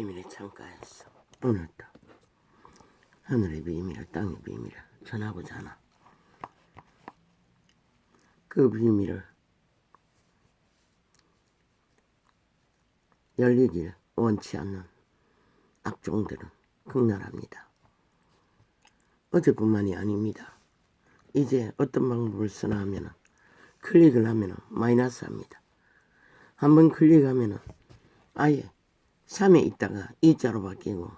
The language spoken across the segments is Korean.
비밀의 창가에서 오늘도 하늘의 비밀을 땅의 비밀을 전하고자 하나. 그 비밀을 열리길 원치 않는 악종들은 극렬합니다. 어제뿐만이 아닙니다. 이제 어떤 방법을 쓰나 하면은 클릭을 하면은 마이너스 합니다. 한번 클릭하면은 아예 3에 있다가 2자로 바뀌고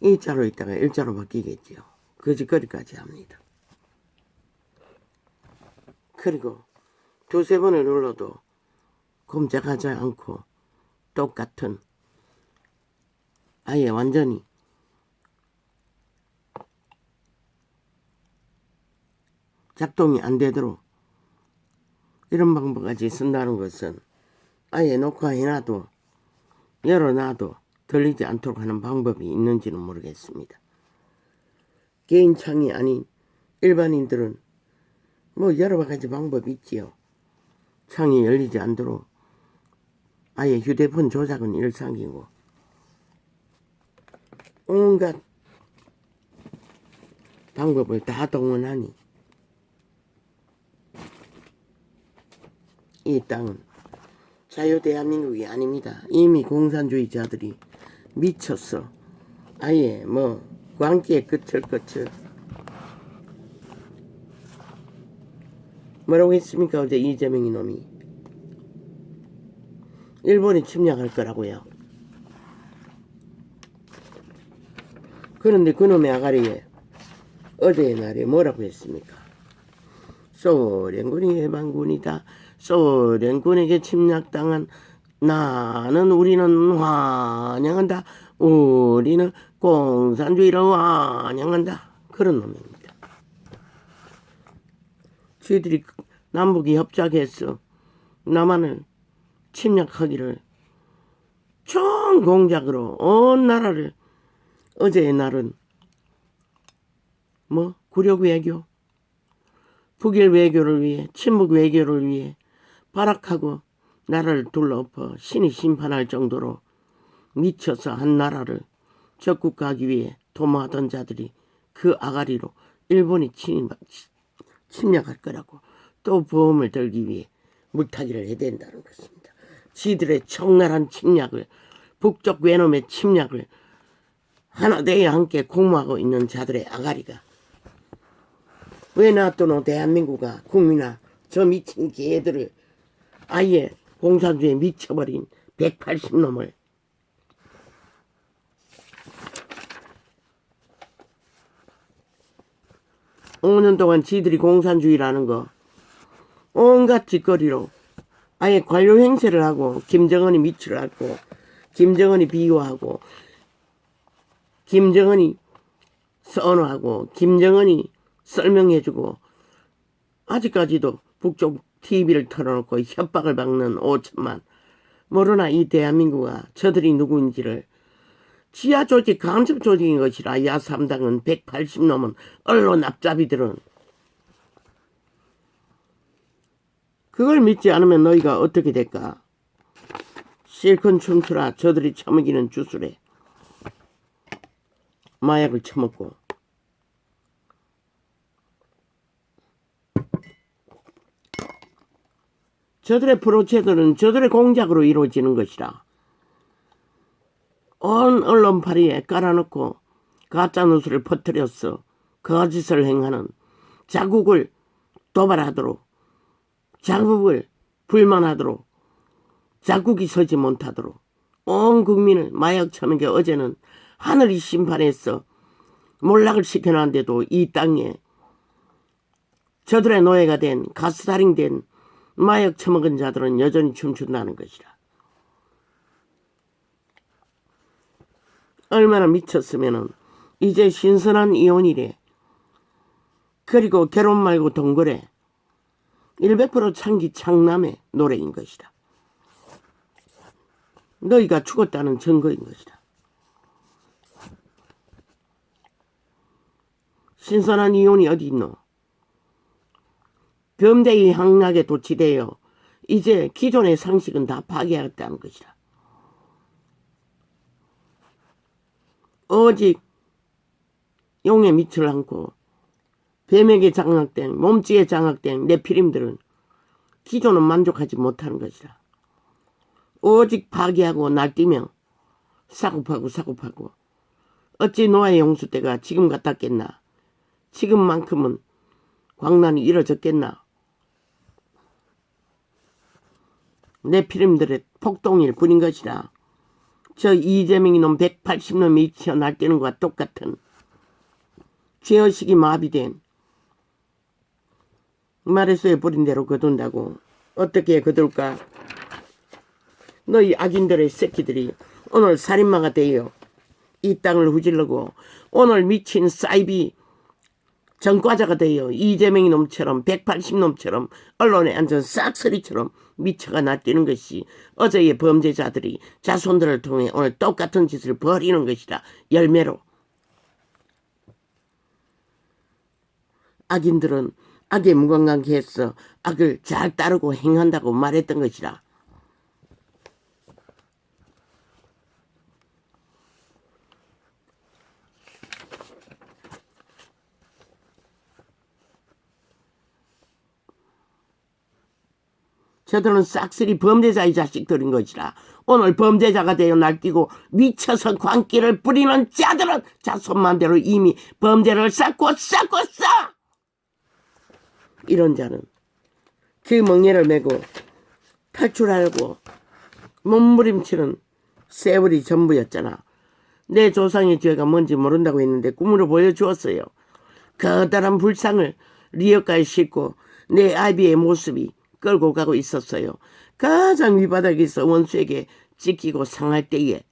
2자로 있다가 1자로 바뀌겠지요. 거짓거리까지 합니다. 그리고 두세 번을 눌러도 꼼짝하지 않고 똑같은 아예 완전히 작동이 안 되도록 이런 방법까지 쓴다는 것은 아예 녹화해놔도 열어놔도 들리지 않도록 하는 방법이 있는지는 모르겠습니다. 개인 창이 아닌 일반인들은 뭐 여러 가지 방법이 있지요. 창이 열리지 않도록 아예 휴대폰 조작은 일상이고 온갖 방법을 다 동원하니 이 땅은 자유 대한민국이 아닙니다. 이미 공산주의자들이 미쳤어. 아예 뭐 광기의 끝을 뭐라고 했습니까? 어제 이재명이 놈이 일본이 침략할 거라고요. 그런데 그놈의 아가리에 어제의 날에 뭐라고 했습니까? 소련군이 해방군이다. 소련군에게 침략당한 우리는 환영한다. 우리는 공산주의를 환영한다. 그런 놈입니다. 저희들이 남북이 협작해서 남한을 침략하기를 총 공작으로 온 나라를 어제의 날은 뭐 굴욕 외교, 북일 외교를 위해 친북 외교를 위해 발악하고 나라를 둘러엎어 신이 심판할 정도로 미쳐서 한 나라를 적국하기 위해 도모하던 자들이 그 아가리로 일본이 침략할 거라고 또 보험을 들기 위해 물타기를 해야 된다는 것입니다. 지들의 청나란 침략을 북쪽 외놈의 침략을 하나 되어 함께 공모하고 있는 자들의 아가리가 왜 놔두노 대한민국아 국민아 저 미친 개들을 아예 공산주의에 미쳐버린 180놈을 오 년 동안 지들이 공산주의라는 거 온갖 짓거리로 아예 관료 행세를 하고 김정은이 미치를 하고 김정은이 비호하고 김정은이 선호하고 김정은이 설명해주고 아직까지도 북쪽 TV를 털어놓고 협박을 박는 5천만 모르나 이 대한민국아 저들이 누구인지를 지하 조직 간첩 조직인 것이라 야3당은 180넘은 언론 납잡이들은 그걸 믿지 않으면 너희가 어떻게 될까? 실컷 춤추라. 저들이 처먹이는 주술에 마약을 처먹고 저들의 프로젝트는 저들의 공작으로 이루어지는 것이라. 온 언론파리에 깔아놓고 가짜뉴스를 퍼뜨려서 거짓을 행하는 자국을 도발하도록 자국을 불만하도록 자국이 서지 못하도록 온 국민을 마약 처먹게 어제는 하늘이 심판해서 몰락을 시켜놨는데도 이 땅에 저들의 노예가 된 가스살인된 마약 처먹은 자들은 여전히 춤춘다는 것이라. 얼마나 미쳤으면은 이제 신선한 이혼이래. 그리고 결혼 말고 동거래. 100% 창기 창남의 노래인 것이다. 너희가 죽었다는 증거인 것이다. 신선한 이혼이 어디 있노? 범대의 향락에 도취되어 이제 기존의 상식은 다 파괴하였다는 것이다. 오직 용에 미칠 않고 뱀에게 장악된, 몸뚱이에 장악된 네피림들은 기존은 만족하지 못하는 것이라. 오직 파괴하고 날뛰며 사고파고 어찌 노아의 홍수 때가 지금 같았겠나. 지금만큼은 광란이 이뤄졌겠나. 네피림들의 폭동일 뿐인 것이라. 저 이재명이 놈 180놈이 미쳐 날뛰는 것과 똑같은 죄의식이 마비된 마레소에 뿌린 대로 거둔다고. 어떻게 거둘까? 너희 악인들의 새끼들이 오늘 살인마가 되어 이 땅을 후질르고 오늘 미친 사이비 전과자가 되어 이재명이 놈처럼 180놈처럼 언론에 앉은 싹쓸이처럼 미쳐가 날뛰는 것이 어제의 범죄자들이 자손들을 통해 오늘 똑같은 짓을 벌이는 것이라. 열매로 악인들은 악에 무관하게 해서 악을 잘 따르고 행한다고 말했던 것이라. 저들은 싹쓸이 범죄자의 자식들인 것이라. 오늘 범죄자가 되어 날뛰고 미쳐서 광기를 뿌리는 자들은 자손만대로 이미 범죄를 쌓고 이런 자는 그 멍에를 메고 탈출하려고 몸부림치는 세월이 전부였잖아. 내 조상의 죄가 뭔지 모른다고 했는데 꿈으로 보여주었어요. 커다란 불상을 리어가에 싣고 내 아비의 모습이 끌고 가고 있었어요. 가장 위바닥에서 원수에게 찢기고 상할 때에.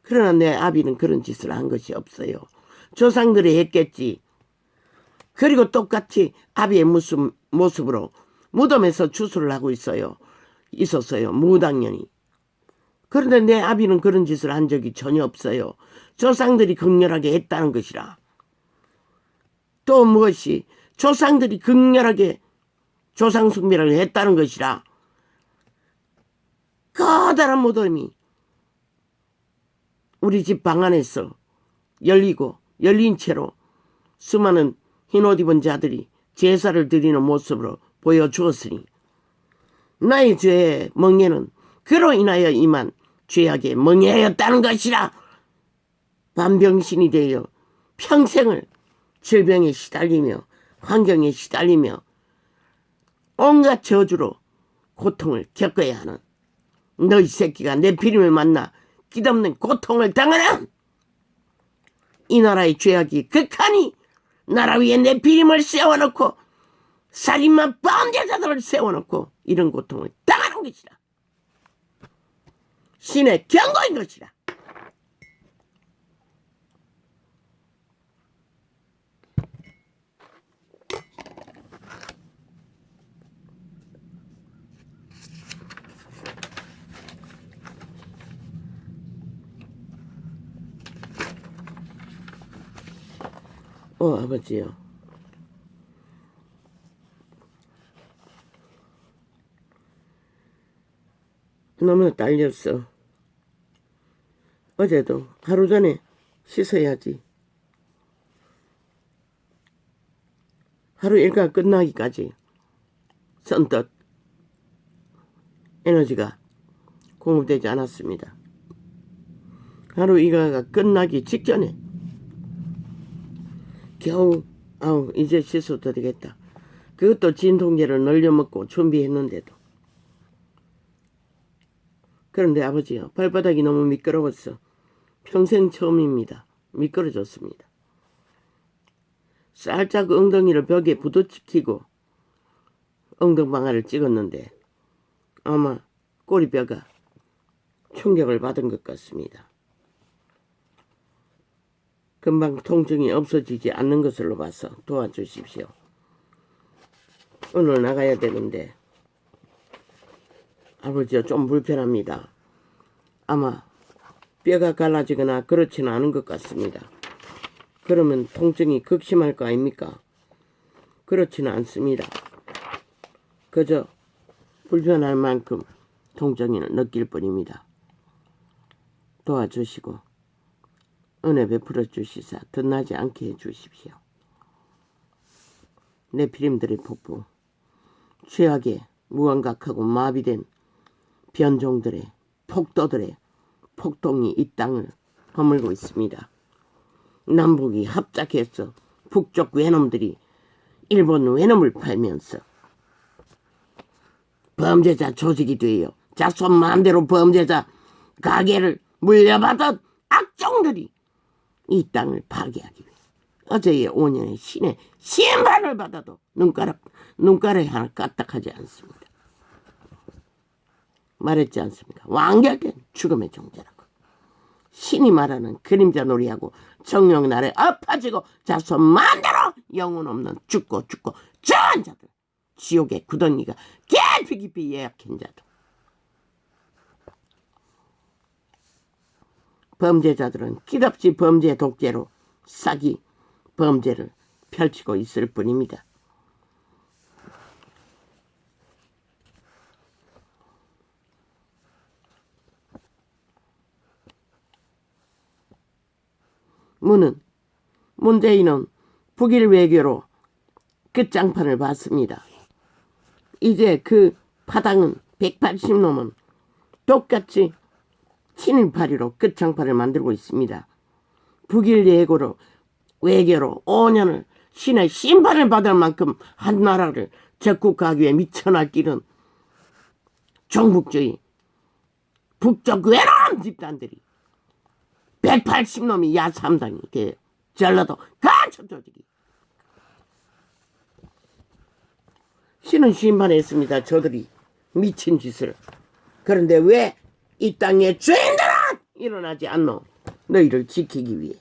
그러나 내 아비는 그런 짓을 한 것이 없어요. 조상들이 했겠지. 그리고 똑같이 아비의 모습으로 무덤에서 추수를 하고 있었어요. 무당년이. 그런데 내 아비는 그런 짓을 한 적이 전혀 없어요. 조상들이 극렬하게 했다는 것이라. 또 무엇이 조상들이 극렬하게 조상 숭배를 했다는 것이라. 커다란 무덤이 우리 집 방 안에서 열린 채로 수많은 흰옷 입은 자들이 제사를 드리는 모습으로 보여주었으니 나의 죄의 멍에는 그로 인하여 임한 죄악의 멍에였다는 것이라. 반병신이 되어 평생을 질병에 시달리며 환경에 시달리며 온갖 저주로 고통을 겪어야 하는 너희 새끼가 네피림을 만나 끝없는 고통을 당하는 이 나라의 죄악이 극하니 나라 위에 네피림을 세워놓고 살인마 범죄자들을 세워놓고 이런 고통을 당하는 것이라. 신의 경고인 것이라. 아버지요. 너무나 딸렸어. 어제도 하루 전에 씻어야지. 하루 일과가 끝나기까지 선뜻 에너지가 공급되지 않았습니다. 하루 일과가 끝나기 직전에 겨우 이제 씻어도 되겠다. 그것도 진통제를 늘려먹고 준비했는데도. 그런데 아버지요, 발바닥이 너무 미끄러웠어. 평생 처음입니다. 미끄러졌습니다. 살짝 엉덩이를 벽에 부딪히고 엉덩방아를 찍었는데 아마 꼬리뼈가 충격을 받은 것 같습니다. 금방 통증이 없어지지 않는 것으로 봐서 도와주십시오. 오늘 나가야 되는데 아버지요, 좀 불편합니다. 아마 뼈가 갈라지거나 그렇지는 않은 것 같습니다. 그러면 통증이 극심할 거 아닙니까? 그렇지는 않습니다. 그저 불편할 만큼 통증을 느낄 뿐입니다. 도와주시고 은혜 베풀어 주시사 덧나지 않게 해주십시오. 네피림들의 폭부, 죄악에 무감각하고 마비된 변종들의 폭도들의 폭동이 이 땅을 허물고 있습니다. 남북이 합작해서 북쪽 외놈들이 일본 외놈을 팔면서 범죄자 조직이 되어 자손 마음대로 범죄자 가게를 물려받은 악종들이 이 땅을 파괴하기 위해 어제의 5년의 신의 심판을 받아도 눈가락에 하나 까딱하지 않습니다. 말했지 않습니까? 완결된 죽음의 종자라고. 신이 말하는 그림자 놀이하고 정령 날에 엎어지고 자손 마음대로 영혼 없는 죽고 저한 자들, 지옥의 구덩이가 깊이 예약한 자들, 범죄자들은 끝없이 범죄 독재로 사기 범죄를 펼치고 있을 뿐입니다. 문재인은 북일 외교로 끝장판을 봤습니다. 이제 그 파당은 180놈은 똑같이 친일파리로 끝장판을 만들고 있습니다. 북일 외교로 5년을 신의 심판을 받을 만큼 한 나라를 적국하기 위해 미쳐날뛰는 종북주의 북쪽 외로운 집단들이 180놈이 야삼당이 돼요. 전라도 간첩 조직이. 신은 심판했습니다. 저들이 미친 짓을. 그런데 왜 이 땅의 죄인들은 일어나지 않노? 너희를 지키기 위해.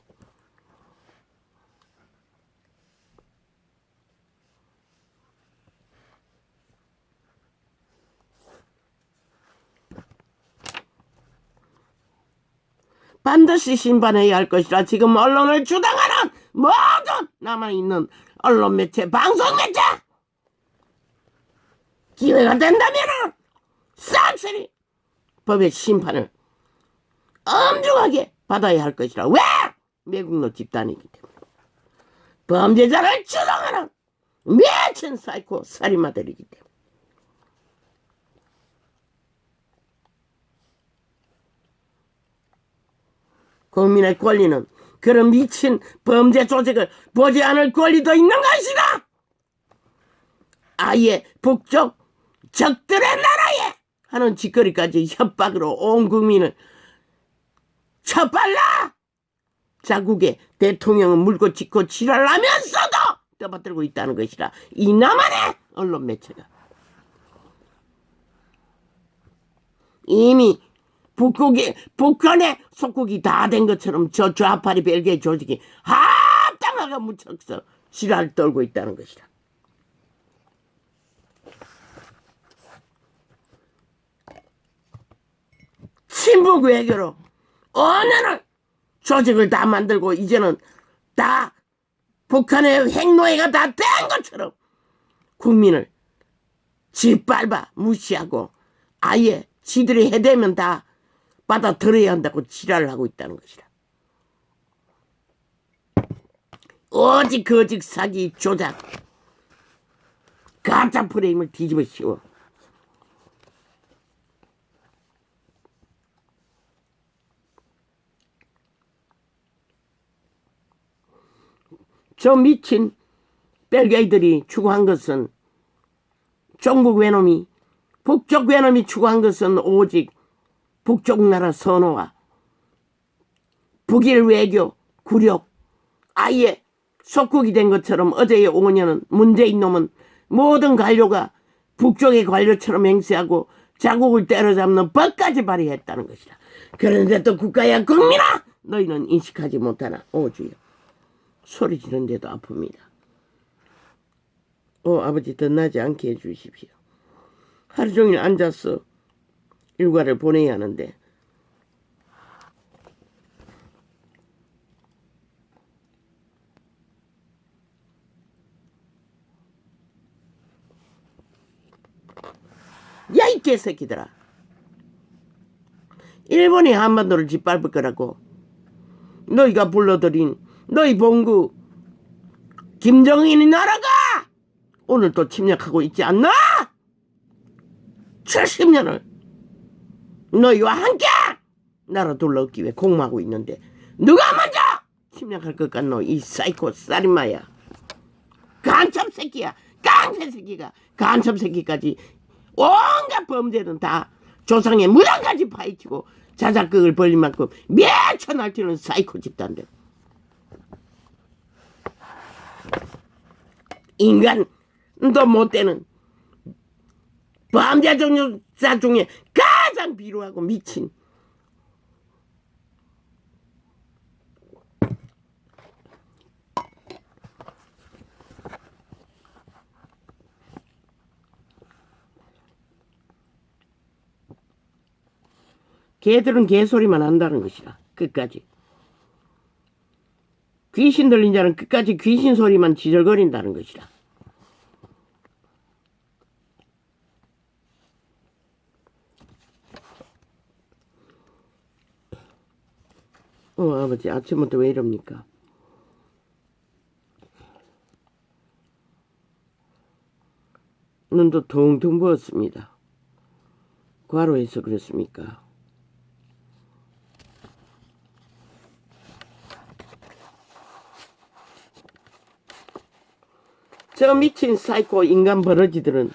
반드시 심판해야 할 것이라 지금 언론을 주장하는 모든 남아있는 언론 매체, 방송 매체, 기회가 된다면 싹쓸이 법의 심판을 엄중하게 받아야 할 것이라. 왜? 매국노 집단이기 때문에. 범죄자를 주장하는 미친 사이코 살인마들이기 때문에. 국민의 권리는 그런 미친 범죄 조직을 보지 않을 권리도 있는 것이다. 아예 북쪽 적들의 나라에 하는 짓거리까지 협박으로 온 국민을 쳐발라. 자국의 대통령은 물고 짖고 지랄하면서도 떠받들고 있다는 것이라. 이 나만의 언론 매체가 이미 북한의 속국이 다 된 것처럼 저 좌파리 벨기에 조직이 합당하게 묻혀서 지랄 떨고 있다는 것이라. 친북 외교로 5년을 조직을 다 만들고 이제는 다 북한의 핵노예가 다 된 것처럼 국민을 짓밟아 무시하고 아예 지들이 해대면 다 받아들여야 한다고 지랄을 하고 있다는 것이라. 오직 거짓 사기 조작 가짜 프레임을 뒤집어 씌워 저 미친 벨게이들이 추구한 것은 종북 외놈이 북쪽 외놈이 추구한 것은 오직 북쪽 나라 선호와 북일 외교 굴욕 아예 속국이 된 것처럼 어제의 5년은 문재인 놈은 모든 관료가 북쪽의 관료처럼 행세하고 자국을 때려잡는 법까지 발휘했다는 것이다. 그런데 또 국가야 국민아 너희는 인식하지 못하나. 오주여 소리 지른데도 아픕니다. 아버지 덧나지 않게 해주십시오. 하루 종일 앉아서 일과를 보내야 하는데 야 이 개새끼들아 일본이 한반도를 짓밟을 거라고 너희가 불러들인 너희 봉구 김정인이 나라가 오늘 또 침략하고 있지 않나? 70년을 너희와 함께 나라 둘러엎기 위해 공모하고 있는데 누가 먼저 침략할 것 같노? 이 사이코 살인마야. 간첩 새끼야. 깡패 새끼가 간첩 새끼까지 온갖 범죄는 다 조상의 무당까지 파헤치고 자작극을 벌린 만큼 미쳐 날뛰는 사이코 집단들. 인간도 못되는 범죄 종류사 중에 가장 비루하고 미친 개들은 개소리만 한다는 것이라. 끝까지 귀신 들린 자는 끝까지 귀신 소리만 지절거린다는 것이라. 아버지 아침부터 왜 이럽니까? 눈도 퉁퉁 부었습니다. 과로해서 그렇습니까? 저 미친 사이코 인간 버러지들은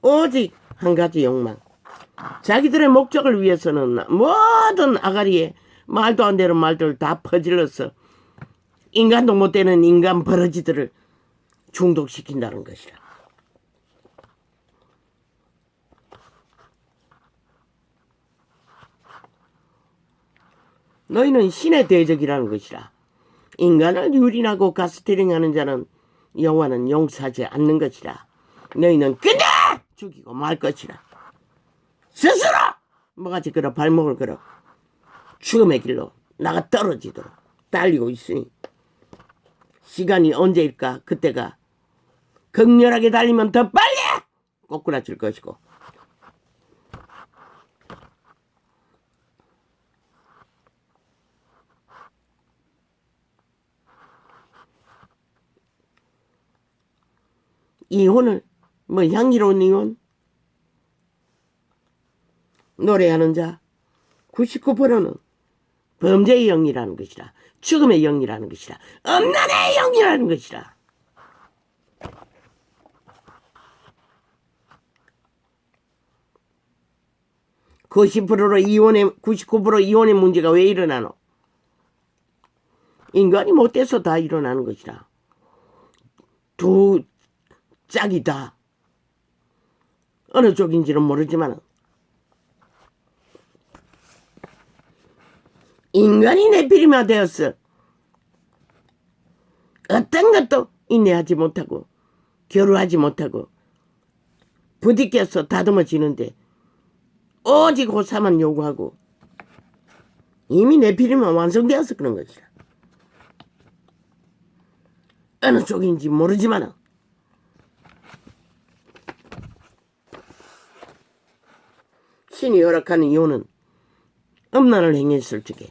오직 한 가지 욕망. 자기들의 목적을 위해서는 모든 아가리에 말도 안 되는 말들을 다 퍼질러서 인간도 못 되는 인간 버러지들을 중독시킨다는 것이라. 너희는 신의 대적이라는 것이라. 인간을 유린하고 가스테링하는 자는 여호와는 용서하지 않는 것이라. 너희는 끝내 죽이고 말 것이라. 스스로 뭐가지 걸어 발목을 걸어 죽음의 길로 나가 떨어지도록 달리고 있으니 시간이 언제일까? 그때가 극렬하게 달리면 더 빨리 꼬꾸라질 것이고 이혼을 뭐 향기로운 이혼 노래하는 자 99%는 범죄의 영이라는 것이라. 죽음의 영이라는 것이라. 엄난의 영이라는 것이라. 이혼의 99% 이혼의 문제가 왜 일어나노? 인간이 못돼서 다 일어나는 것이라. 두 짝이 다 어느 쪽인지는 모르지만 인간이 내피리마 되었어. 어떤 것도 인내하지 못하고 결혼하지 못하고 부딪혀서 다듬어지는데 오직 호사만 요구하고 이미 내피리마 완성되어서 그런 것이라. 어느 쪽인지 모르지만 신이 허락하는 이유는 음란을 행했을 적에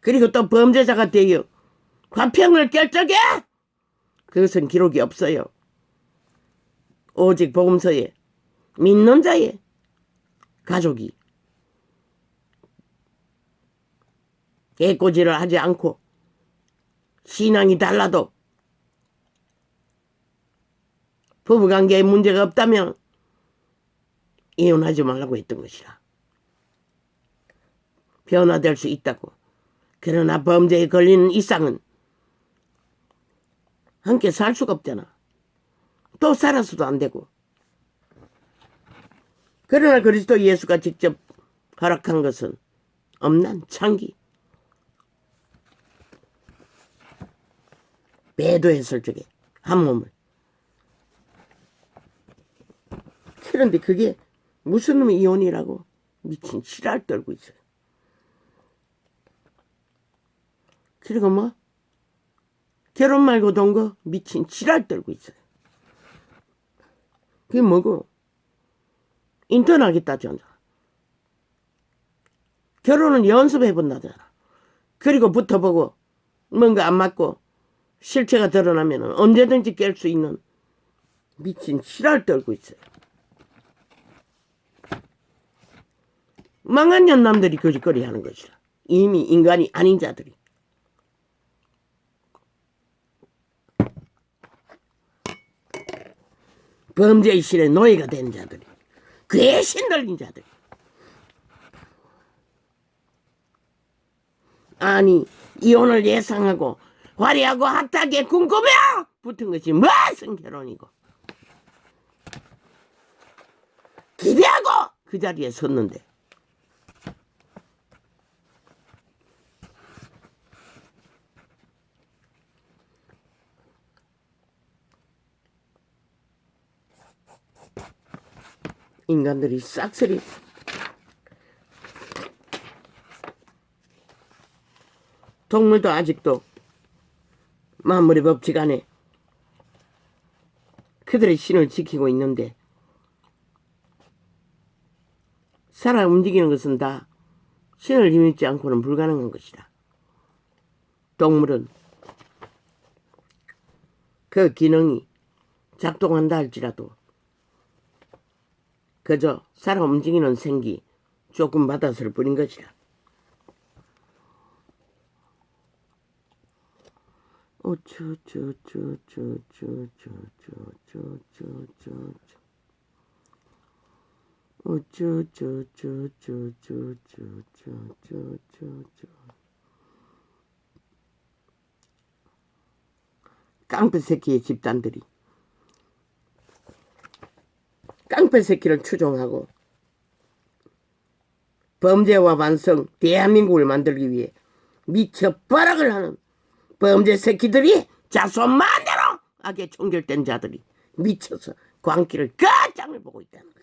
그리고 또 범죄자가 되어 화평을 깰 적에 그것은 기록이 없어요. 오직 복음서에 믿는 자의 가족이 애꼬지를 하지 않고 신앙이 달라도 부부관계에 문제가 없다면 이혼하지 말라고 했던 것이라. 변화될 수 있다고. 그러나 범죄에 걸리는 이상은 함께 살 수가 없잖아. 또 살아서도 안 되고. 그러나 그리스도 예수가 직접 허락한 것은 엄난 창기. 배도했을 적에 한 몸을. 그런데 그게 무슨 놈의 이혼이라고 미친 지랄 떨고 있어요. 그리고 뭐 결혼 말고 동거 미친 지랄 떨고 있어요. 그게 뭐고 인턴하겠다 전자. 결혼은 연습해본다잖아. 그리고 붙어보고 뭔가 안 맞고 실체가 드러나면 언제든지 깰 수 있는 미친 실알 떨고 있어요. 망한 년남들이 거짓거리 하는 것이라. 이미 인간이 아닌 자들이. 범죄의 실에 노예가 된 자들이. 괴신 들린 자들이. 아니 이혼을 예상하고 화려하고 핫하게 궁금해 붙은 것이 무슨 결혼이고 기대하고 그 자리에 섰는데 인간들이 싹쓸이 동물도 아직도 만물의 법칙 안에 그들의 신을 지키고 있는데 살아 움직이는 것은 다 신을 힘입지 않고는 불가능한 것이다. 동물은 그 기능이 작동한다 할지라도 그저 살아 움직이는 생기 조금 받았을 뿐인 것이다. 깡패 새끼의 집단들이 깡패 새끼를 추종하고 범죄와 반성 대한민국을 만들기 위해 미쳐 발악을 하는 범죄 새끼들이 자손만대로 악에 총결된 자들이 미쳐서 광기를 끝장을 보고 있다는 것이다.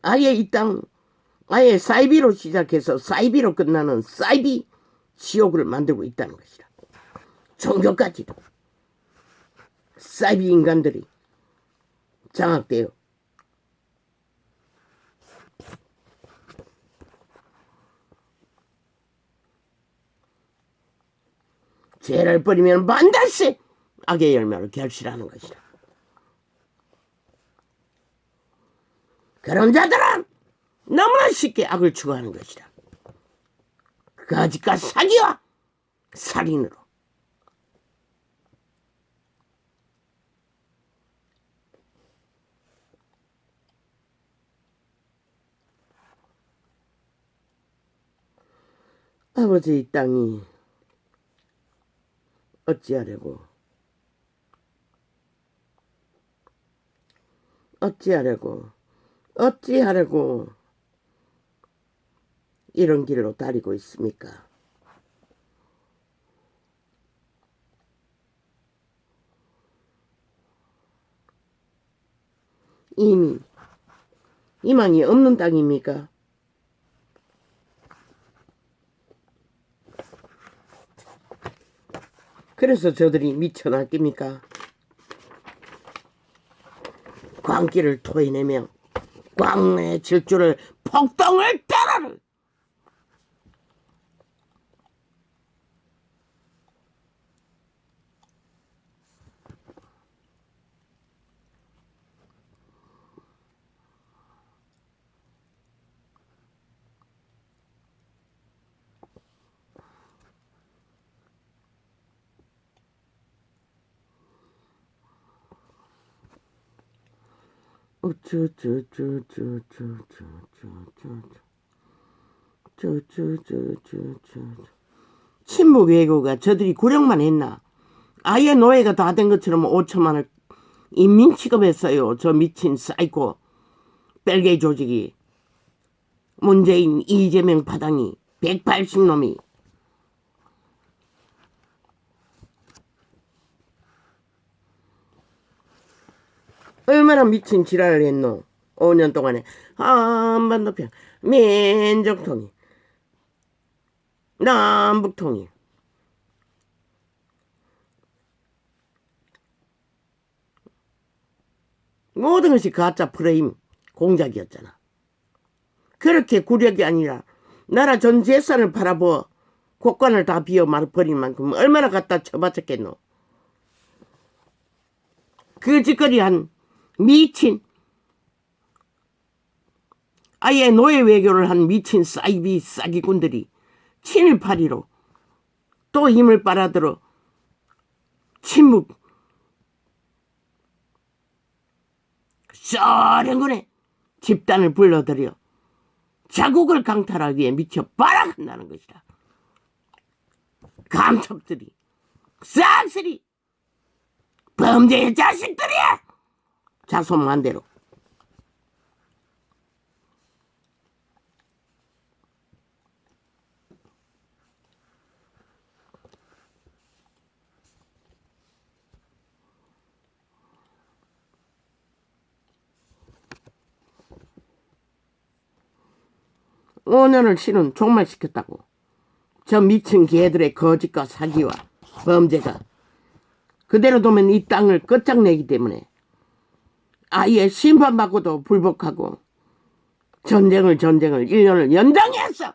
아예 이 땅 아예 사이비로 시작해서 사이비로 끝나는 사이비 지옥을 만들고 있다는 것이다. 종교까지도 사이비 인간들이 장악되어 죄를 버리면 반드시 악의 열매를 결실하는 것이다. 그런 자들은 너무나 쉽게 악을 추구하는 것이다. 거짓과 사기와 살인으로. 아버지 이 땅이 어찌하려고 이런 길로 다니고 있습니까? 이미 희망이 없는 땅입니까? 그래서 저들이 미쳐 날깁니까? 광기를 토해내며 광내의 질주를 폭동을 테러를 친북 외교가 저들이 구령만 했나? 아예 노예가 다 된 것처럼 5천만을 인민 취급했어요. 저 미친 사이코 벨게이 조직이 문재인 이재명 파당이 180놈이 얼마나 미친 지랄을 했노. 5년 동안에 한반도평 민족통일 남북통일 모든 것이 가짜 프레임 공작이었잖아. 그렇게 굴욕이 아니라 나라 전 재산을 팔아버 곳간을 다 비워버릴 만큼 얼마나 갖다 쳐바쳤겠노. 그 짓거리한 미친 아예 노예 외교를 한 미친 사이비 싸기꾼들이 친일파리로 또 힘을 빨아들어 침묵 소련군의 집단을 불러들여 자국을 강탈하기 위해 미쳐 발악한다는 것이다. 감첩들이 싹쓸이 범죄의 자식들이야. 자손만대로. 오년을 신은 종말시켰다고. 저 미친 개들의 거짓과 사기와 범죄가 그대로 두면 이 땅을 끝장내기 때문에 아예 심판받고도 불복하고 전쟁을 1년을 연장했어.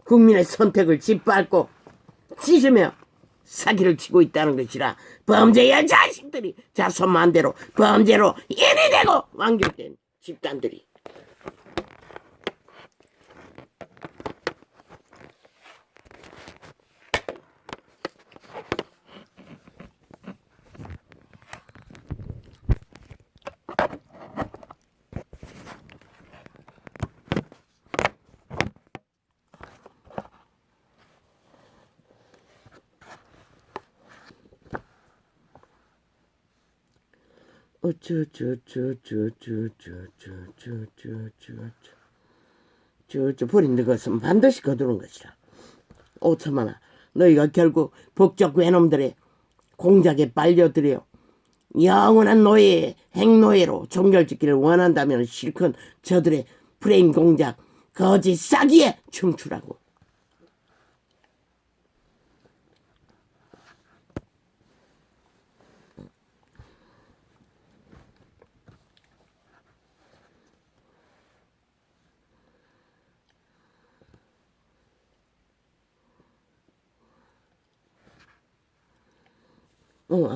국민의 선택을 짓밟고 찢으며 사기를 치고 있다는 것이라. 범죄의 자식들이 자손만대로 범죄로 인이 되고 완결된 집단들이. 버린 것은 반드시 거두는 것이라. 오천만아, 너희가 결국 북적 외놈들의 공작에 빨려들여 영원한 노예의 행노예로 종결짓기를 원한다면 실컷 저들의 프레임 공작 거짓 싸기에 춤추라고.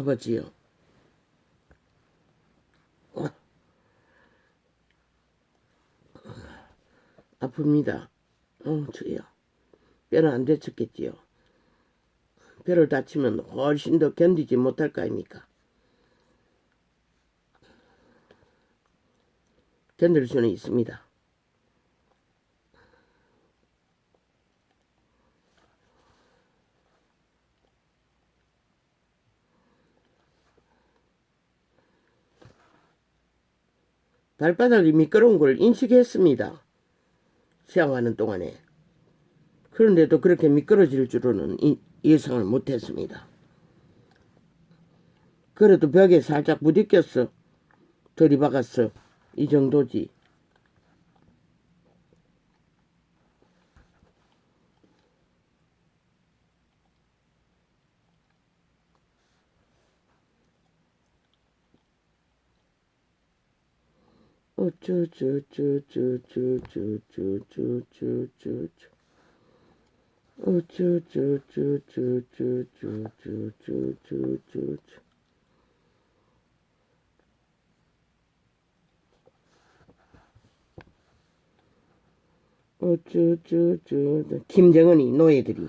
아버지요. 아픕니다. 주여. 뼈는 안 다쳤겠지요. 뼈를 다치면 훨씬 더 견디지 못할 거 아닙니까? 견딜 수는 있습니다. 발바닥이 미끄러운 걸 인식했습니다. 시험하는 동안에. 그런데도 그렇게 미끄러질 줄은 예상을 못했습니다. 그래도 벽에 살짝 부딪혔어. 들이박았어. 이 정도지. 김정은이 노예들이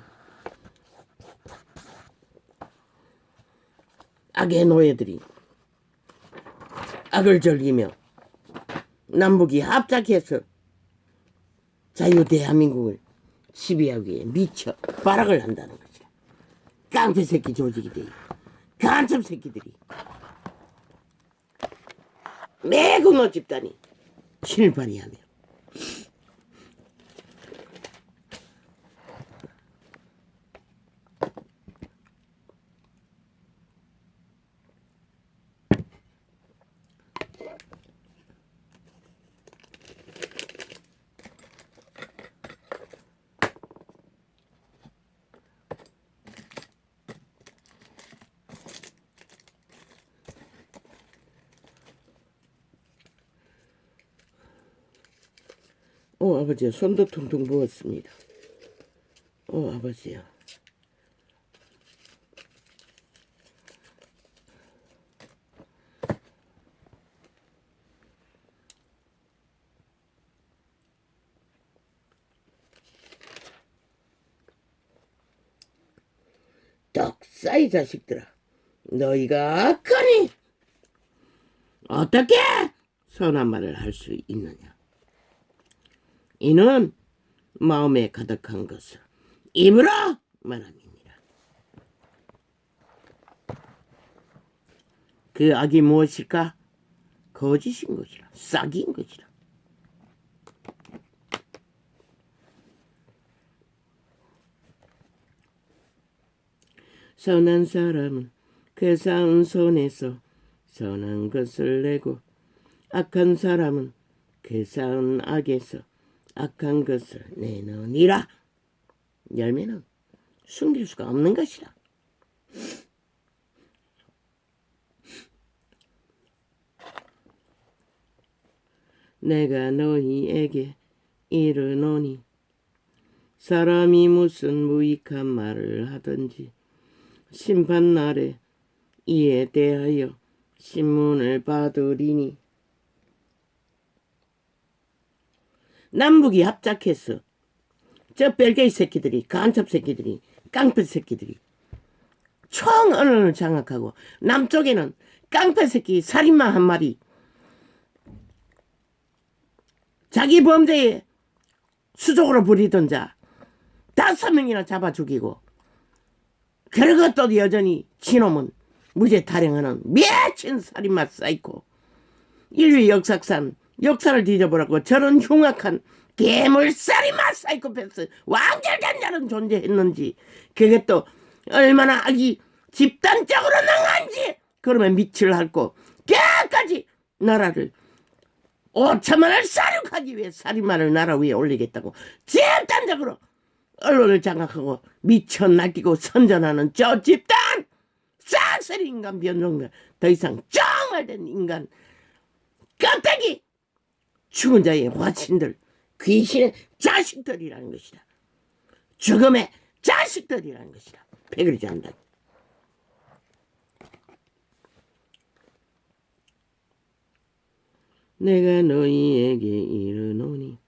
악의 노예들이 악을 즐기며 남북이 합작해서 자유 대한민국을 지배하기 위해 미쳐 발악을 한다는 거지. 깡패 새끼 조직이들이, 간첩 새끼들이, 매국노 집단이 실발이하며 아버지야, 손도 퉁퉁 부었습니다. 아버지야. 떡사이 자식들아, 너희가 악하니 어떻게 선한 말을 할 수 있느냐? 이는 마음에 가득한 것을 입으로 말함이니라. 그 악이 무엇일까? 거짓인 것이라, 싹인 것이라. 선한 사람은 그 쌓은 손에서 선한 것을 내고, 악한 사람은 그 쌓은 악에서 악한 것을 내느니라. 열매는 숨길 수가 없는 것이라. 내가 너희에게 이르노니 사람이 무슨 무익한 말을 하든지 심판날에 이에 대하여 신문을 받으리니, 남북이 합작해서 저 벨게이 새끼들이, 간첩 새끼들이, 깡패 새끼들이 총 언론을 장악하고, 남쪽에는 깡패 새끼 살인마 한 마리 자기 범죄에 수족으로 부리던 자 5명이나 잡아 죽이고, 그리고 또 여전히 지놈은 무죄 타령하는 미친 살인마 사이코, 인류 역사상 역사를 뒤져보라고 저런 흉악한 괴물 살인마 사이코패스 완결단자는 존재했는지, 그게 또 얼마나 악이 집단적으로 능한지, 그러면 밑을 핥고 끝까지 나라를 5천만을 사륙하기 위해 살인마를 나라 위에 올리겠다고 집단적으로 언론을 장악하고 미쳐 날뛰고 선전하는 저 집단 싹쓸이 인간 변종들, 더 이상 정말된 인간 껍데기 죽은 자의 화친들, 귀신의 자식들이라는 것이다. 죽음의 자식들이라는 것이다. 패거리지 않는다. 내가 너희에게 이르노니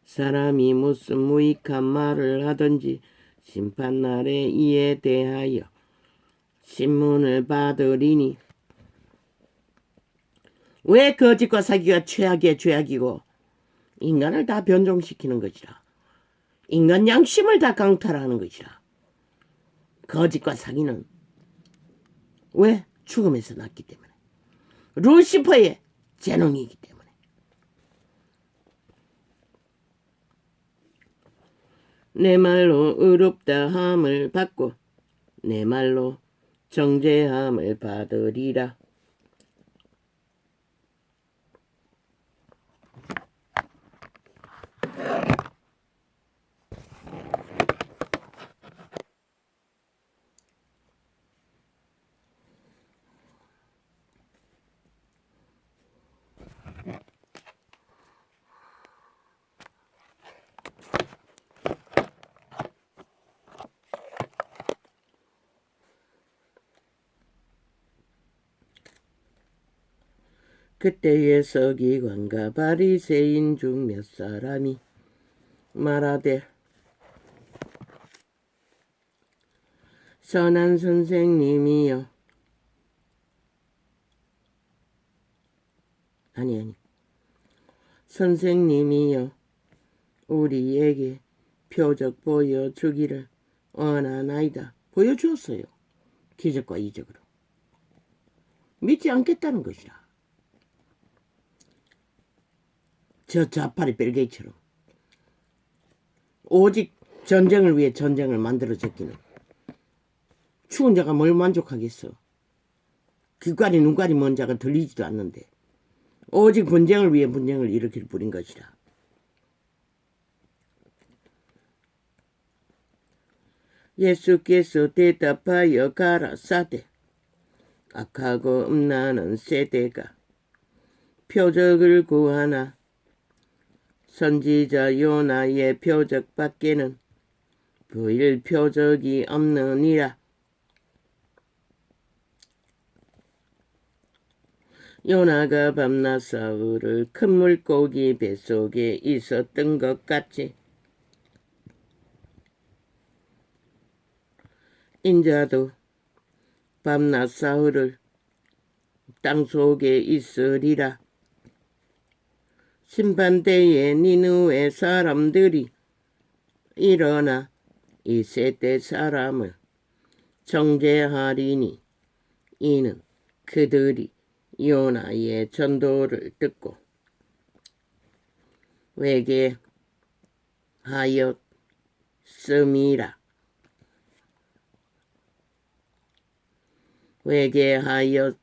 사람이 무슨 무익한 말을 하든지 심판날에 이에 대하여 신문을 받으리니, 왜 거짓과 사기가 최악의 죄악이고 인간을 다 변종시키는 것이라. 인간 양심을 다 강탈하는 것이라. 거짓과 사기는 왜? 죽음에서 났기 때문에, 루시퍼의 재능이기 때문에. 내 말로 의롭다 함을 받고 내 말로 정죄함을 받으리라. 그때의 서기관과 바리새인 중 몇 사람이 말하되, 선한 선생님이여, 선생님이여, 우리에게 표적 보여주기를 원하나이다. 보여주었어요. 기적과 이적으로. 믿지 않겠다는 것이라. 저 좌파리 벨게이처럼 오직 전쟁을 위해 전쟁을 만들어 제끼는 추운 자가 뭘 만족하겠어. 귀까리 눈까리 먼 자가 들리지도 않는데 오직 분쟁을 위해 분쟁을 일으킬 뿐인 것이라. 예수께서 대답하여 가라사대, 악하고 음란한 세대가 표적을 구하나 선지자 요나의 표적 밖에는 보일 표적이 없느니라. 요나가 밤낮 사흘을 큰 물고기 뱃속에 있었던 것 같이 인자도 밤낮 사흘을 땅속에 있으리라. 심판때에 니느웨 사람들이 일어나 이 세대 사람을 정죄하리니 이는 그들이 요나의 전도를 듣고 회개하였음이라. 회개하였음이니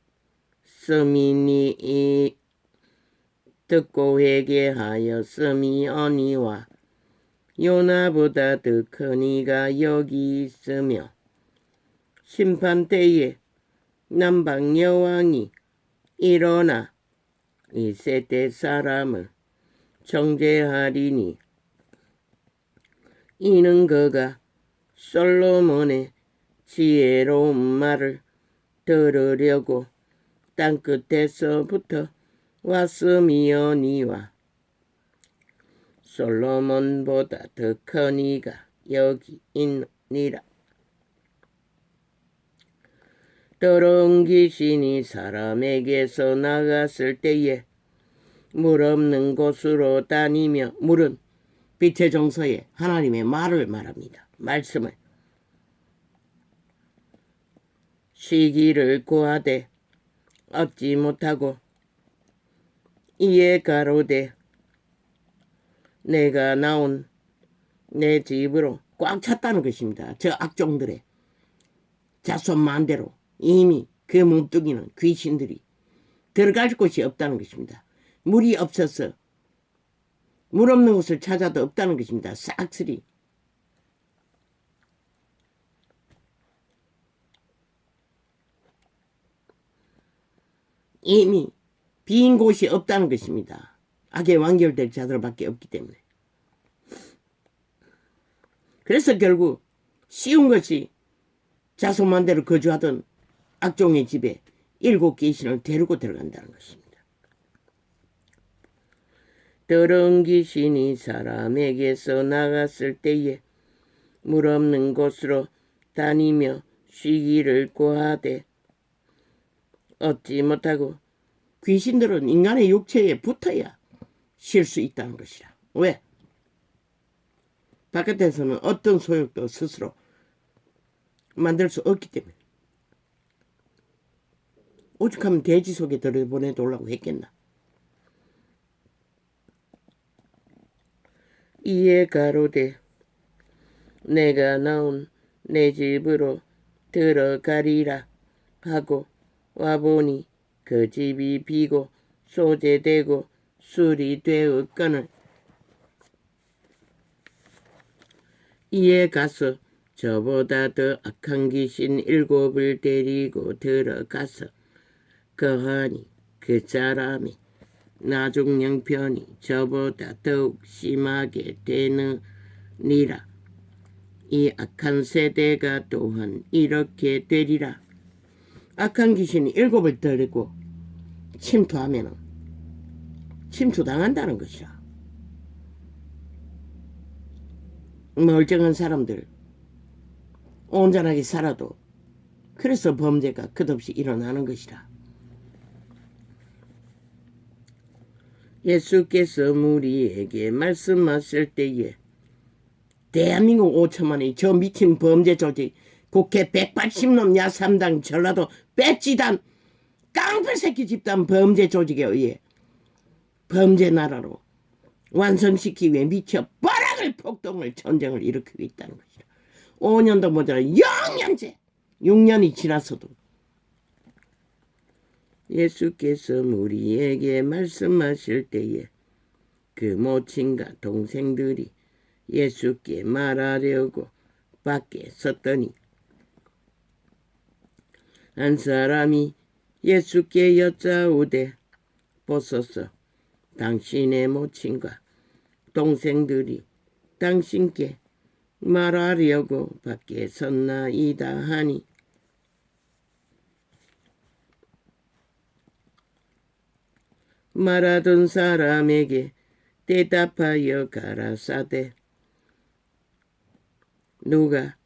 듣고 회개하였음이니와 요나보다 더 큰 이가 여기 있으며 심판때에 남방 여왕이 일어나 이 세대 사람을 정죄하리니 이는 그가 솔로몬의 지혜로운 말을 들으려고 땅끝에서부터 왔음이오니와 솔로몬보다 더 큰 이가 여기 있느니라. 더러운 귀신이 사람에게서 나갔을 때에 물 없는 곳으로 다니며, 물은 빛의 정서에 하나님의 말을 말합니다. 말씀을. 쉬기를 구하되 얻지 못하고 이에 가로되 내가 나온 내 집으로 꽉 찼다는 것입니다. 저 악종들의 자손만대로 이미 그 몸뚱이는 귀신들이 들어갈 곳이 없다는 것입니다. 물이 없어서 물 없는 곳을 찾아도 없다는 것입니다. 싹쓸이. 이미 빈 곳이 없다는 것입니다. 악에 완결될 자들밖에 없기 때문에. 그래서 결국 쉬운 것이 자손만대로 거주하던 악종의 집에 7 귀신을 데리고 들어간다는 것입니다. 더러운 귀신이 사람에게서 나갔을 때에 물 없는 곳으로 다니며 쉬기를 구하되 얻지 못하고, 귀신들은 인간의 육체에 붙어야 쉴 수 있다는 것이라. 왜? 바깥에서는 어떤 소욕도 스스로 만들 수 없기 때문에. 오죽하면 돼지 속에 들여보내달라고 했겠나. 이에 가로되 내가 나온 내 집으로 들어가리라 하고 와보니 그 집이 비고 소재되고 술이 되었거늘 이에 가서 저보다 더 악한 귀신 7을 데리고 들어가서 거하니 그 사람이 나중 형편이 저보다 더욱 심하게 되느니라. 이 악한 세대가 또한 이렇게 되리라. 악한 귀신이 7을 데리고 침투하면 침투당한다는 것이라. 멀쩡한 사람들 온전하게 살아도 그래서 범죄가 끝없이 일어나는 것이라. 예수께서 우리에게 말씀하실 때에 대한민국 5천만이 저 미친 범죄 조직, 국회 180놈 야삼당 전라도 배지단 깡패새끼 집단 범죄 조직에 의해 범죄 나라로 완성시키기 위해 미쳐 버락을 폭동을 전쟁을 일으키고 있다는 것이라. 5년도 모자라 6년째 6년이 지났어도 예수께서 우리에게 말씀하실 때에 그 모친과 동생들이 예수께 말하려고 밖에 섰더니 한 사람이 예수께 여짜오되 보소서 당신의 모친과 동생들이 당신께 말하려고 밖에 섰나이다 하니 말하던 사람에게 대답하여 가라사대 누가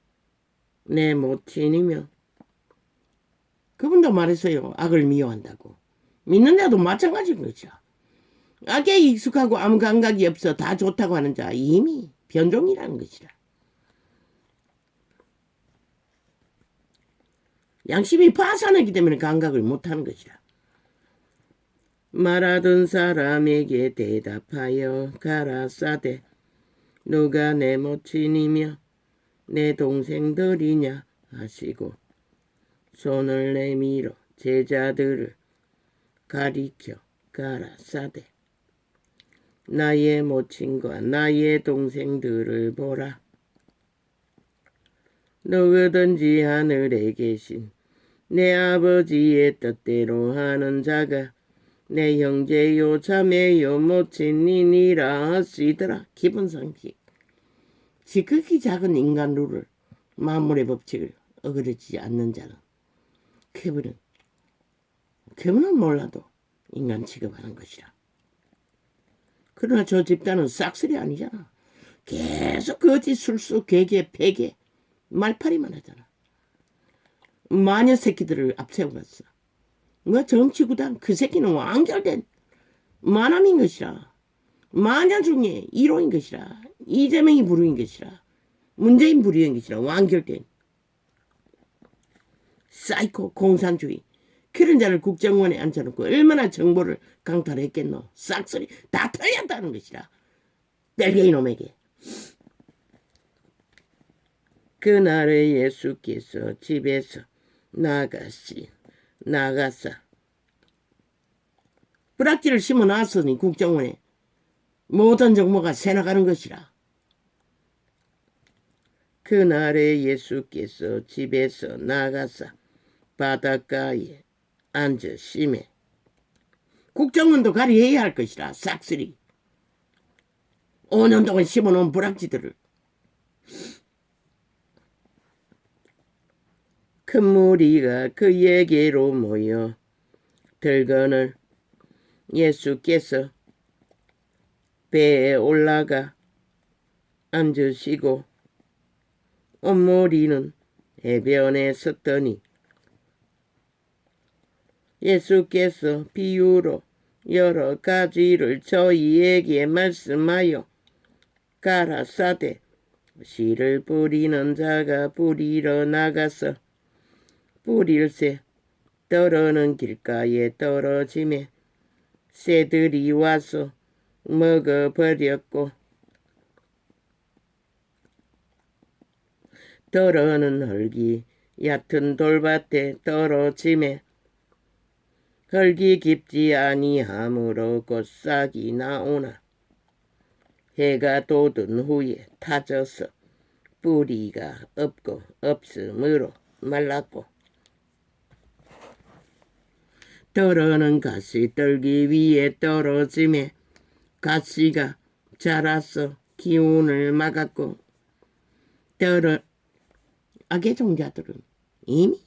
내 모친이며 그분도 말했어요. 악을 미워한다고. 믿는 자도 마찬가지인 거죠. 악에 익숙하고 아무 감각이 없어 다 좋다고 하는 자 이미 변종이라는 것이라. 양심이 파산하기 때문에 감각을 못하는 것이라. 말하던 사람에게 대답하여 가라사대 누가 내 모친이며 내 동생들이냐 하시고 손을 내밀어 제자들을 가리켜 가라사대 나의 모친과 나의 동생들을 보라. 누구든지 하늘에 계신 내 아버지의 뜻대로 하는 자가 내 형제요 자매요 모친이니라 하시더라. 기본 상식. 지극히 작은 인간 룰을 만물의 법칙을 어그러지지 않는 자는 그분은 몰라도 인간 취급하는 것이라. 그러나 저 집단은 싹쓸이 아니잖아. 계속 거짓 술수 괴계 패계 말파리만 하잖아. 마녀 새끼들을 앞세워갔어. 뭐 정치구단 그 새끼는 완결된 만함인 것이라. 마녀 중에 1호인 것이라. 이재명이 부류인 것이라. 문재인 부류인 것이라. 완결된 사이코 공산주의. 그런 자를 국정원에 앉혀놓고 얼마나 정보를 강탈했겠노. 싹쓸이 다 털렸다는 것이라. 벨기에 놈에게. 그날에 예수께서 집에서 나가사 뿌락지를 심어놨으니 국정원에 모든 정보가 새나가는 것이라. 그날에 예수께서 집에서 나가사 바닷가에 앉아 심해 국정원도 가리해야 할 것이라. 싹쓸이 5년 동안 심어놓은 뿌락지들을. 큰 무리가 그에게로 모여 들거늘 예수께서 배에 올라가 앉으시고 온 무리는 해변에 섰더니 예수께서 비유로 여러 가지를 저희에게 말씀하여 가라사대 씨를 뿌리는 자가 뿌리러 나가서 뿌릴새 떨어는 길가에 떨어지매 새들이 와서 먹어버렸고 떨어는 흙이 얕은 돌밭에 떨어지매 흙이 깊지 아니하므로 곧 싹이 나오나 해가 돋은 후에 타져서 뿌리가 없고 없으므로 말랐고 떨어는 가시 떨기 위에 떨어지매 가시가 자라서 기운을 막았고 악의 종자들은 이미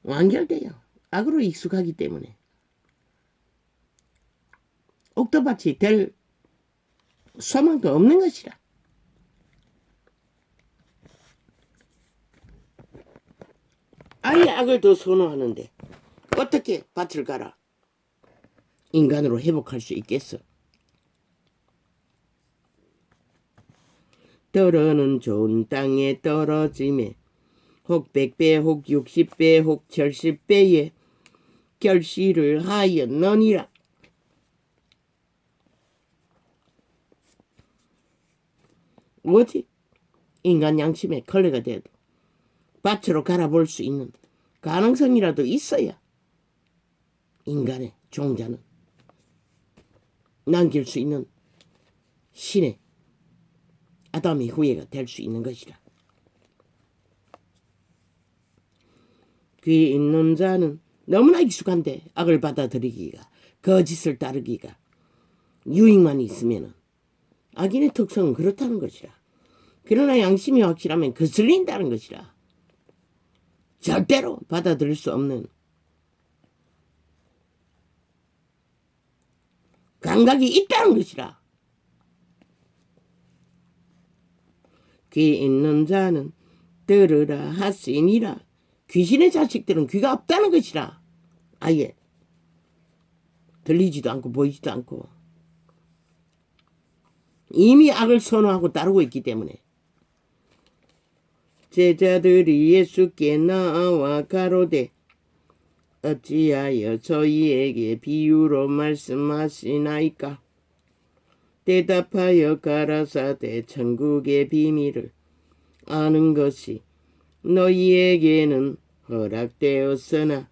완결되어 악으로 익숙하기 때문에 옥토밭이 될 소망도 없는 것이라. 아예 악을 더 선호하는데 어떻게 밭을 갈아 인간으로 회복할 수 있겠어? 떨어는 좋은 땅에 떨어짐에 혹 100배 혹 60배 혹 70배의 결실을 하였느니라. 뭐지? 인간 양심에 걸레가 돼도 밭으로 갈아볼 수 있는 가능성이라도 있어야 인간의 종자는 남길 수 있는 신의 아담의 후예가 될 수 있는 것이라. 귀 있는 자는 너무나 익숙한데 악을 받아들이기가 거짓을 따르기가 유익만 있으면 악인의 특성은 그렇다는 것이라. 그러나 양심이 확실하면 거슬린다는 것이라. 절대로 받아들일 수 없는 감각이 있다는 것이라. 귀 있는 자는 들으라 하시니라. 귀신의 자식들은 귀가 없다는 것이라. 아예 들리지도 않고 보이지도 않고 이미 악을 선호하고 따르고 있기 때문에. 제자들이 예수께 나와 가로되 어찌하여 저희에게 비유로 말씀하시나이까. 대답하여 가라사대 천국의 비밀을 아는 것이 너희에게는 허락되었으나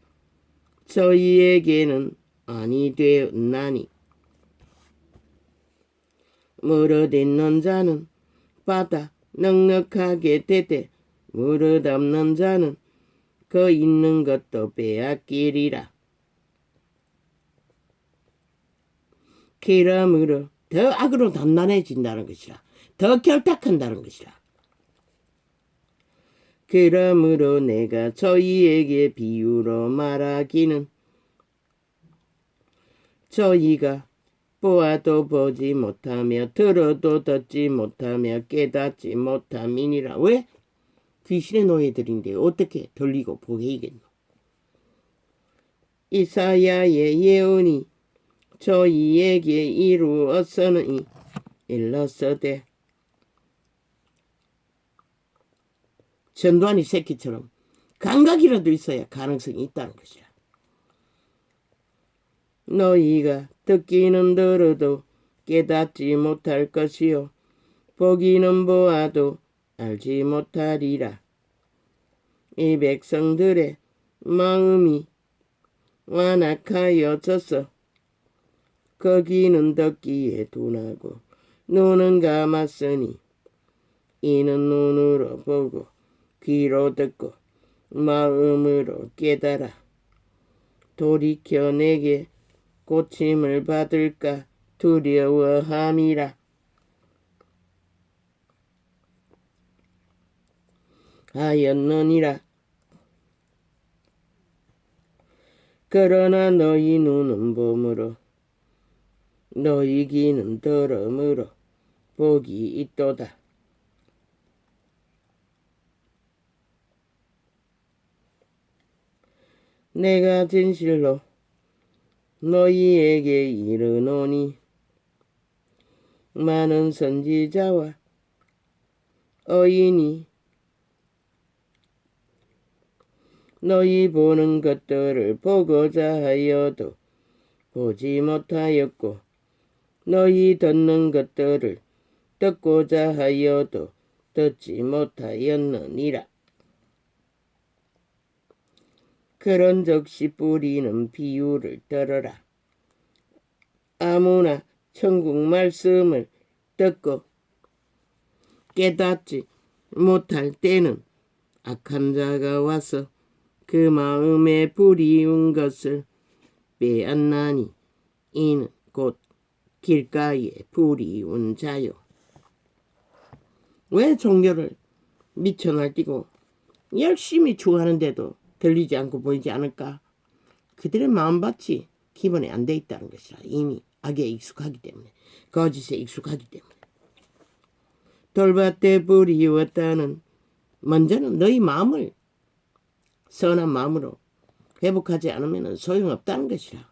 저희에게는 아니 되었나니. 무릇 있는 자는 받아 넉넉하게 되되 무릇 없는 자는 그 있는 것도 빼앗기리라. 그러므로 더 악으로 단단해진다는 것이라. 더 결탁한다는 것이라. 그러므로 내가 저희에게 비유로 말하기는 저희가 보아도 보지 못하며 들어도 듣지 못하며 깨닫지 못함이니라. 왜? 귀신의 노예들인데 어떻게 들리고 보게 이겠노. 이사야의 예언이 저희에게 이루었으니 일렀으되 전두환이 새끼처럼 감각이라도 있어야 가능성이 있다는 것이라. 너희가 듣기는 들어도 깨닫지 못할 것이요 보기는 보아도 알지 못하리라. 이 백성들의 마음이 완악하여져서 거기는 듣기에 둔하고 눈은 감았으니 이는 눈으로 보고 귀로 듣고 마음으로 깨달아 돌이켜 내게 고침을 받을까 두려워함이라. 하였느니라. 그러나 너희 눈은 봄으로 너희 귀는 들음으로 복이 있도다. 내가 진실로 너희에게 이르노니 많은 선지자와 의인이 너희 보는 것들을 보고자 하여도 보지 못하였고 너희 듣는 것들을 듣고자 하여도 듣지 못하였느니라. 그런즉시 뿌리는 비유를 들어라. 아무나 천국 말씀을 듣고 깨닫지 못할 때는 악한 자가 와서 그 마음에 불이운 것을 빼앗나니 이는 곧 길가에 불이운 자요. 왜 종교를 미쳐 날뛰고 열심히 추구하는데도 들리지 않고 보이지 않을까? 그들의 마음밭이 기본에 안 돼 있다는 것이라. 이미 악에 익숙하기 때문에, 거짓에 익숙하기 때문에. 돌밭에 불이었다는 먼저는 너희 마음을 선한 마음으로 회복하지 않으면 소용없다는 것이라.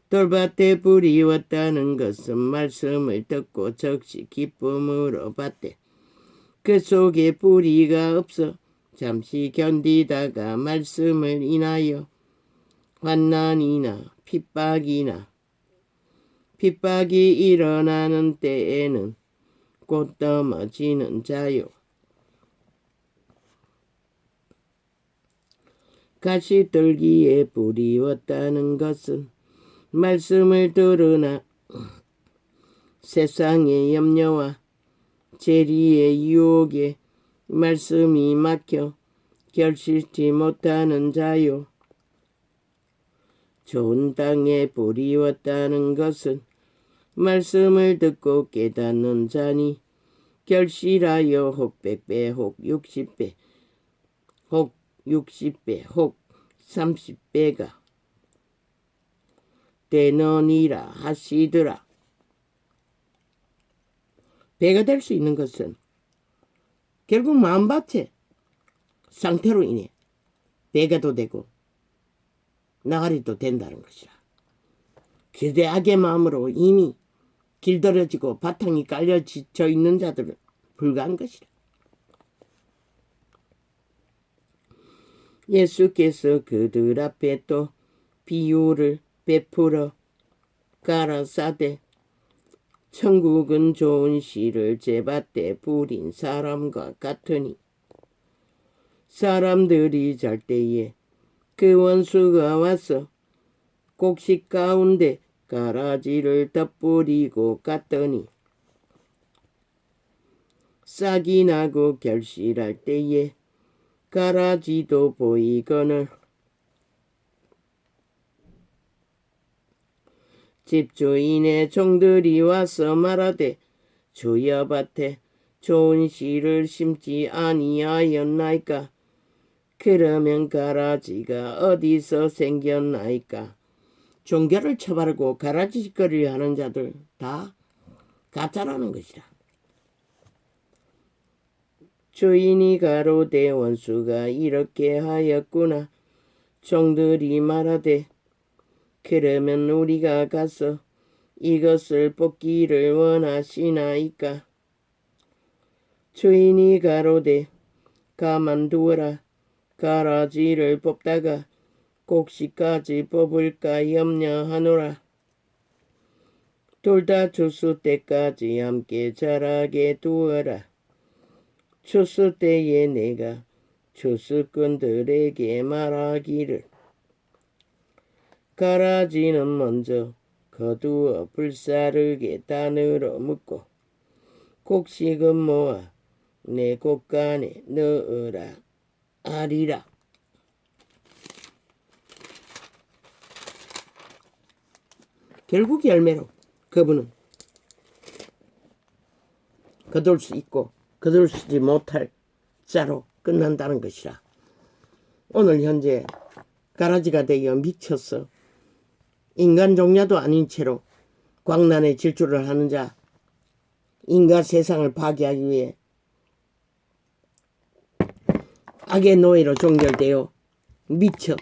돌밭에 불이었다는 것은 말씀을 듣고 즉시 기쁨으로 받되 그 속에 뿌리가 없어 잠시 견디다가 말씀을 인하여 환난이나 핍박이 일어나는 때에는 곧 넘어지는 자요. 가시떨기에 뿌리웠다는 것은 말씀을 들으나 세상의 염려와 재리의 유혹에 말씀이 막혀 결실치 못하는 자요. 좋은 땅에 뿌리웠다는 것은 말씀을 듣고 깨닫는 자니 결실하여 혹 100배 혹 60배 혹 60배 혹 30배가 되느니라 하시더라. 배가 될 수 있는 것은 결국 마음밭의 상태로 인해 배가도 되고 나가리도 된다는 것이라. 기대악의 마음으로 이미 길들여지고 바탕이 깔려져 있는 자들은 불가한 것이라. 예수께서 그들 앞에 또 비유를 베풀어 가라사대 천국은 좋은 씨를 제밭에 뿌린 사람과 같으니 사람들이 잘 때에 그 원수가 와서 곡식 가운데 가라지를 덧뿌리고 갔더니 싹이 나고 결실할 때에 가라지도 보이거늘 집주인의 종들이 와서 말하되 주여 밭에 좋은 씨를 심지 아니하였나이까? 그러면 가라지가 어디서 생겼나이까? 종교를 처바르고 가라지짓거리를 하는 자들 다 가짜라는 것이라. 주인이 가로되 원수가 이렇게 하였구나. 종들이 말하되 그러면 우리가 가서 이것을 뽑기를 원하시나이까? 주인이 가로되 가만두어라. 가라지를 뽑다가 곡식까지 뽑을까 염려하노라. 둘 다 추수 때까지 함께 자라게 두어라. 추수 때에 내가 추수꾼들에게 말하기를 가라지는 먼저 거두어 불사르게 단으로 묶고 곡식은 모아 내 곡간에 넣으라 하리라. 결국 열매로 그분은 거둘 수 있고 거둘지 못할 자로 끝난다는 것이라. 오늘 현재 가라지가 되어 미쳐서 인간 종자도 아닌 채로 광란의 질주를 하는 자, 인간 세상을 파괴하기 위해 악의 노예로 종결되어 미쳐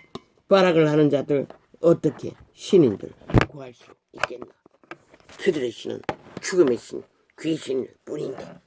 발악을 하는 자들 어떻게 신인들 구할 수 있겠나? 그들의 신은 죽음의 신, 귀신일 뿐인데